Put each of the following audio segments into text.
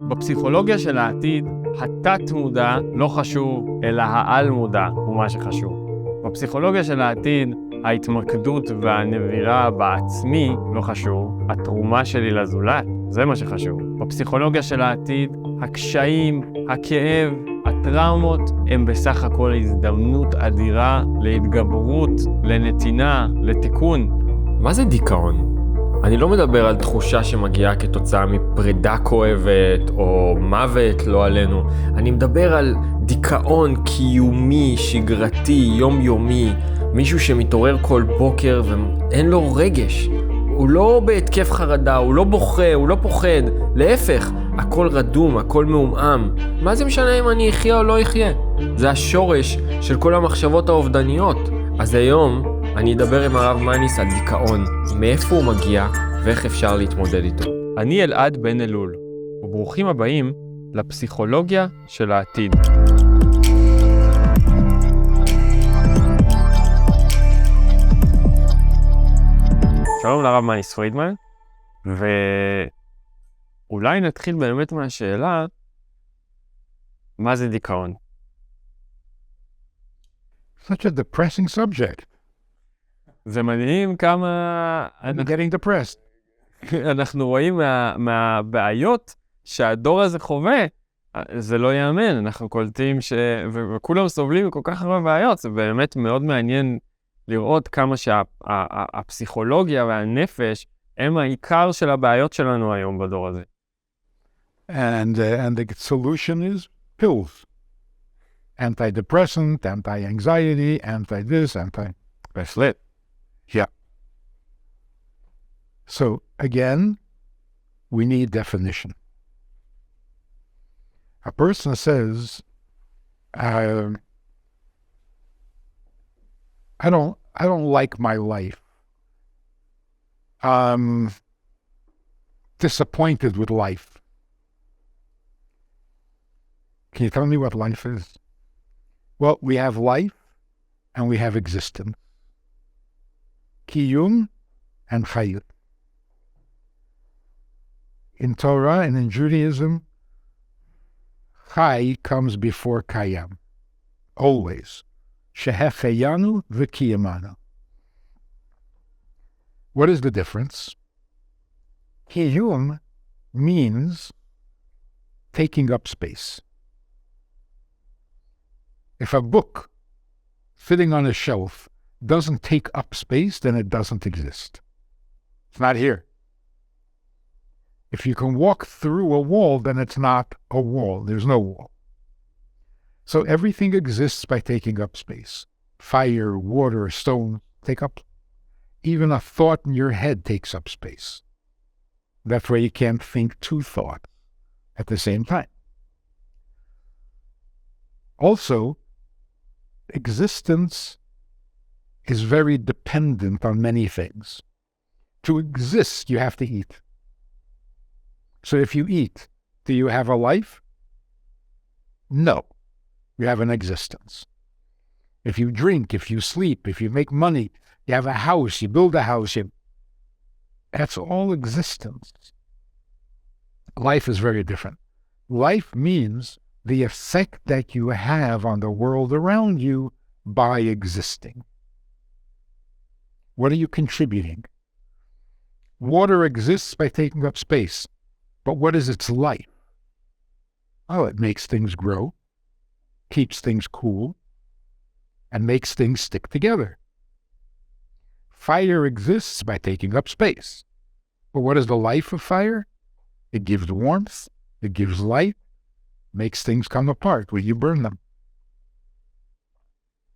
בפסיכולוגיה של העתיד, התת מודע לא חשוב, אלא העל מודע הוא מה שחשוב. בפסיכולוגיה של העתיד, ההתמקדות והנבירה בעצמי לא חשוב, התרומה שלי לזולת, זה מה שחשוב. בפסיכולוגיה של העתיד, הקשיים, הכאב, הטראומות הם בסך הכל הזדמנות אדירה להתגברות, לנתינה, לתיקון. מה זה דיכאון? אני לא מדבר על תחושה שמגיעה כתוצאה מפרידה כואבת או מוות לא עלינו. אני מדבר על דיכאון קיומי, שגרתי, יומיומי. מישהו שמתעורר כל בוקר ואין לו רגש. הוא לא בהתקף חרדה, הוא לא בוכה, הוא לא פוחד. להפך, הכל רדום, הכל מעומעם. מה זה משנה אם אני אחיה או לא אחיה? זה השורש של כל המחשבות האובדניות. אז היום אני אדבר עם הרב מאניס על דיכאון, מאיפה הוא מגיע ואיך אפשר להתמודד איתו. אני אלעד בן אלול, וברוכים הבאים לפסיכולוגיה של העתיד. שלום לרב מאניס פרידמן, ואולי נתחיל באמת מהשאלה, מה זה דיכאון? Such a depressing subject. זה מדהים כמה I'm getting depressed. אנחנו רואים מהבעיות שהדור הזה חווה, זה לא יאמן, אנחנו קולטים וכולם סובלים מכל כך הרבה בעיות, זה באמת מאוד מעניין לראות כמה שהפסיכולוגיה והנפש הם העיקר של הבעיות שלנו היום בדור הזה. And the solution is pills. Antidepressant, anti-anxiety, anti-this, That's it. Yeah. So, again, we need definition. A person says, I don't like my life. I'm disappointed with life. Can you tell me what life is? Well, we have life and we have existence. Kiyum and chayut. In Torah and in Judaism, Chai comes before Kayam. Always. Shehecheyanu v'kiyamanu. What is the difference? Kiyum means taking up space. If a book sitting on a shelf doesn't take up space, then it doesn't exist. It's not here. If you can walk through a wall, then it's not a wall. There's no wall. So everything exists by taking up space. Fire, water, stone take up. Even a thought in your head takes up space. That's why you can't think two thoughts at the same time. Also, existence is very dependent on many things. To exist, you have to eat. So if you eat, do you have a life? No. You have an existence. If you drink, if you sleep, if you make money, you have a house, you build a house, that's all existence. Life is very different. Life means the effect that you have on the world around you by existing. What are you contributing? Water exists by taking up space, but what is its life? Oh, it makes things grow, keeps things cool, and makes things stick together. Fire exists by taking up space, but what is the life of fire? It gives warmth, it gives light, makes things come apart when you burn them.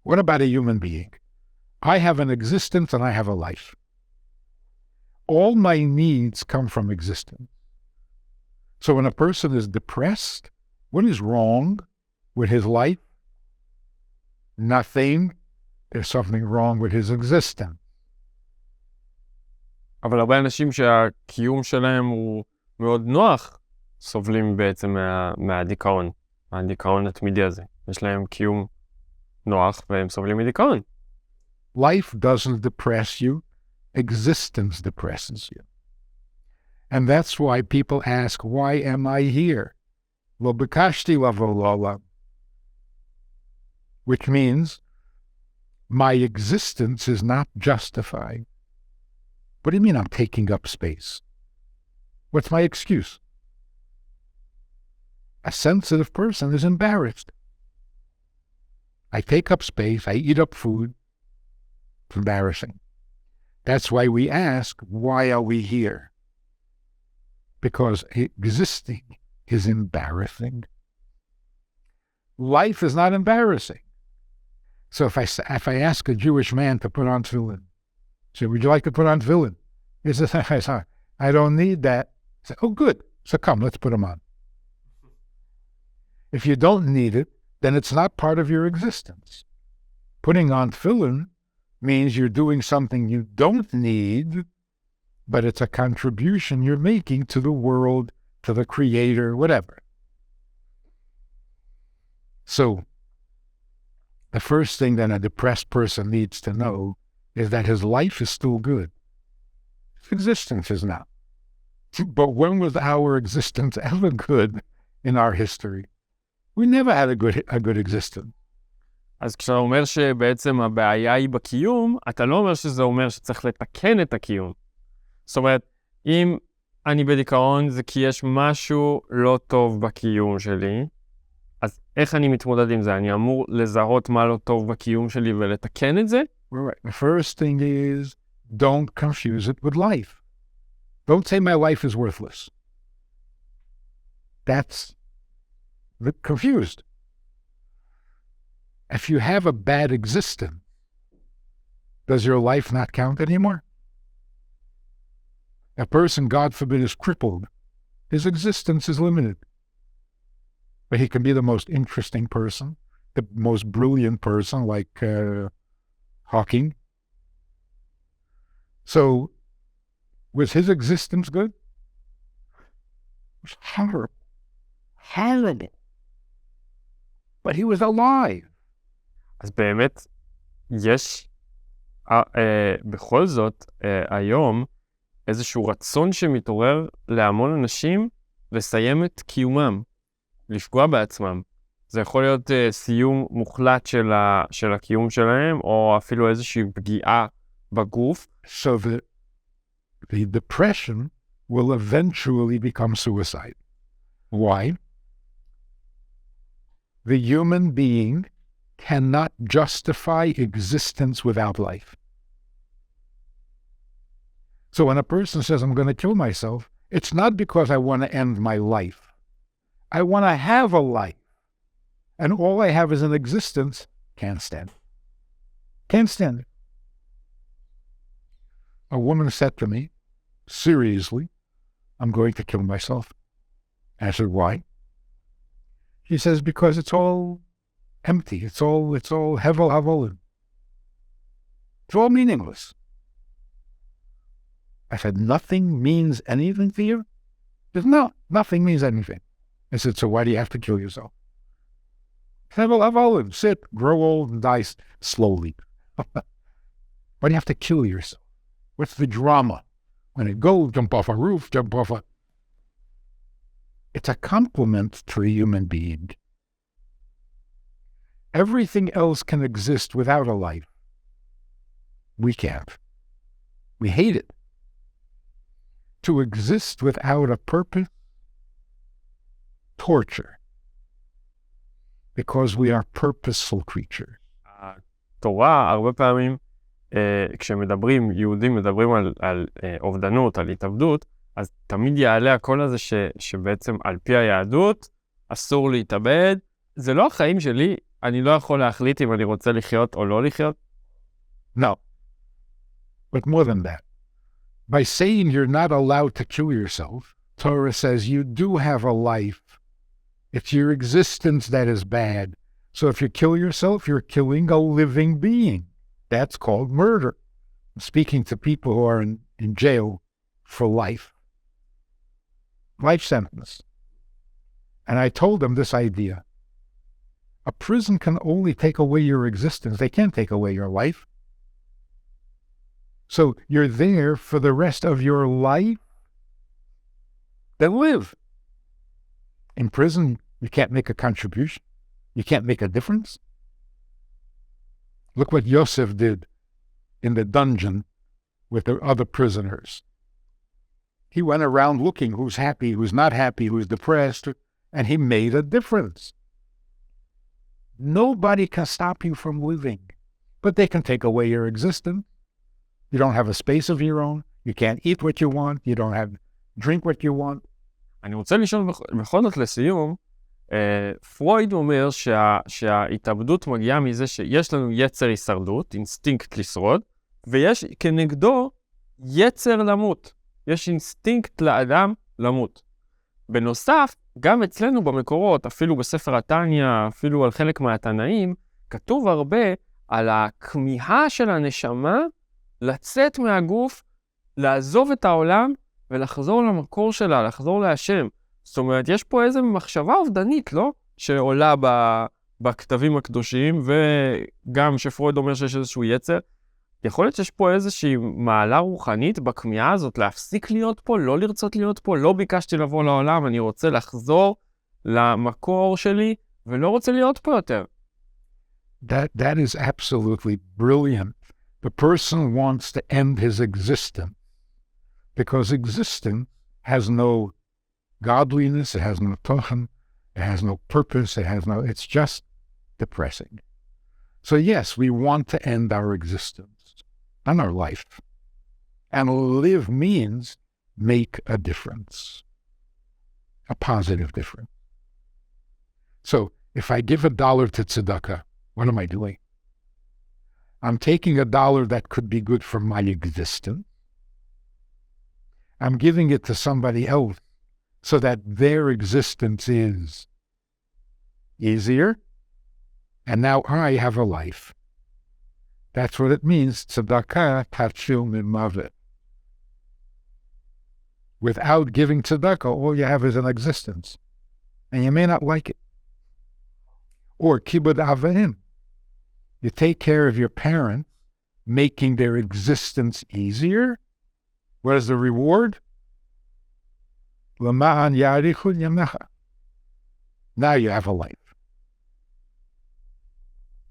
What about a human being? I have an existence and I have a life. All my needs come from existence. So when a person is depressed, what is wrong with his life? Nothing. There's something wrong with his existence. אבל הרבה אנשים שהקיום שלהם הוא מאוד נוח, סובלים בעצם מהדיכאון, מהדיכאון התמידי הזה. יש להם קיום נוח והם סובלים מדיכאון. Life doesn't depress you, existence depresses you. And that's why people ask, why am I here? לא ביקשתי לבוא לעולם, which means my existence is not justified. What do you mean I'm taking up space? What's my excuse? A sensitive person is embarrassed. I take up space, I eat up food. It's embarrassing. That's why we ask, why are we here? Because existing is embarrassing. Life is not embarrassing. So if I ask a Jewish man to put on tefillin, say, would you like to put on tefillin? He says, I don't need that. I say, oh, good. So come, let's put them on. If you don't need it, then it's not part of your existence. Putting on tefillin means you're doing something you don't need, but it's a contribution you're making to the world, to the creator, whatever. So, the first thing that a depressed person needs to know is that his life is still good. His existence is not. But when was our existence ever good in our history? We never had a good existence. אז כשאתה אומר שבעצם הבעיה היא בקיום, אתה לא אומר שזה אומר שצריך לתקן את הקיום. זאת אומרת, אם אני בדיכאון זה כי יש משהו לא טוב בקיום שלי, אז איך אני מתמודד עם זה? אני אמור לזהות מה לא טוב בקיום שלי ולתקן את זה? Right. The first thing is, don't confuse it with life. Don't say my life is worthless. That's confused. If you have a bad existence, does your life not count anymore? A person, God forbid, is crippled. His existence is limited. But he can be the most interesting person, the most brilliant person, like Hawking. So, was his existence good? It was horrible. Horrible. But he was alive. אז באמת, יש בכל זאת היום איזשהו רצון שמתעורר להמון אנשים לסיים את קיומם, לפגוע בעצמם. זה יכול להיות סיום מוחלט של הקיום שלהם, או אפילו איזושהי פגיעה בגוף. So the depression will eventually become suicide. Why? The human being cannot justify existence without life. So when a person says, I'm going to kill myself, it's not because I want to end my life. I want to have a life. And all I have is an existence. Can't stand it. Can't stand it. A woman said to me, seriously, I'm going to kill myself. I said, why? She says, because it's all empty. It's all hevel havolim. It's all meaningless. I said, nothing means anything to you? She said, no, nothing means anything. I said, so why do you have to kill yourself? Hevel havolim, sit, grow old, and die slowly. Why do you have to kill yourself? What's the drama? When it goes, jump off a roof, jump off a... It's a compliment to a human being. Everything else can exist without a life. We can't. We hate it. To exist without a purpose, torture. Because we are purposeful creatures. התורה, הרבה פעמים, כשמדברים, יהודים מדברים על אובדנות, על התאבדות, אז תמיד יעלה הקול הזה שבעצם על פי היהדות, אסור להתאבד. זה לא החיים שלי, אני לא יכול להחליט אם אני רוצה לחיות או לא לחיות. No. But more than that. By saying you're not allowed to kill yourself, Torah says you do have a life. It's your existence that is bad. So if you kill yourself, you're killing a living being. That's called murder. I'm speaking to people who are in jail for life. Life sentence. And I told them this idea. A prison can only take away your existence. They can't take away your life. So you're there for the rest of your life. Then live. In prison, You can't make a contribution. You can't make a difference. Look what Yosef did in the dungeon with the other prisoners. He went around looking who's happy, who's not happy, who's depressed, and he made a difference. Nobody can stop you from living, but they can take away your existence. You don't have a space of your own. You can't eat what you want. You don't have drink what you want. אני רוצה לשאול בכל זאת לסיום, פרויד אומר שההתאבדות מגיעה מזה שיש לנו יצר הישרדות, אינסטינקט לשרוד, ויש כנגדו יצר למות. יש אינסטינקט לאדם למות. בנוסף, גם אצלנו במקורות, אפילו בספר התניא, אפילו על חלק מהתנאים, כתוב הרבה על הכמיהה של הנשמה לצאת מהגוף, לעזוב את העולם ולחזור למקור שלה, לחזור להשם. זאת אומרת, יש פה איזו מחשבה אובדנית, לא? שעולה בכתבים הקדושים, וגם שפרויד אומר שיש איזשהו יצר. יכול להיות שיש פה איזושהי מעלה רוחנית בכמיהה הזאת, להפסיק להיות פה, לא לרצות להיות פה, לא ביקשתי לבוא לעולם, אני רוצה לחזור למקור שלי, ולא רוצה להיות פה יותר. That is absolutely brilliant. The person wants to end his existence because existence has no godliness, it has no tochen, it has no purpose, it's just depressing. So yes, we want to end our existence and our life. And live means make a difference, a positive difference. So if I give $1 to tzedakah, what am I doing? I'm taking $1 that could be good for my existence. I'm giving it to somebody else so that their existence is easier. And now I have a life. That's what it means, tzedakah tachil mimavet. Without giving tzedakah, all you have is an existence. And you may not like it. Or kibud avahim. You take care of your parents, making their existence easier. What is the reward? L'ma'an ya'arichu yamecha. Now you have a life.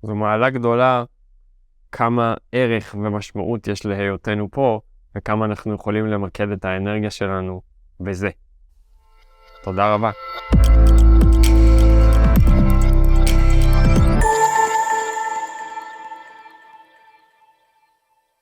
זו מעלה גדולה כמה ערך ומשמעות יש להיותנו פה, וכמה אנחנו יכולים למקד את האנרגיה שלנו בזה. תודה רבה.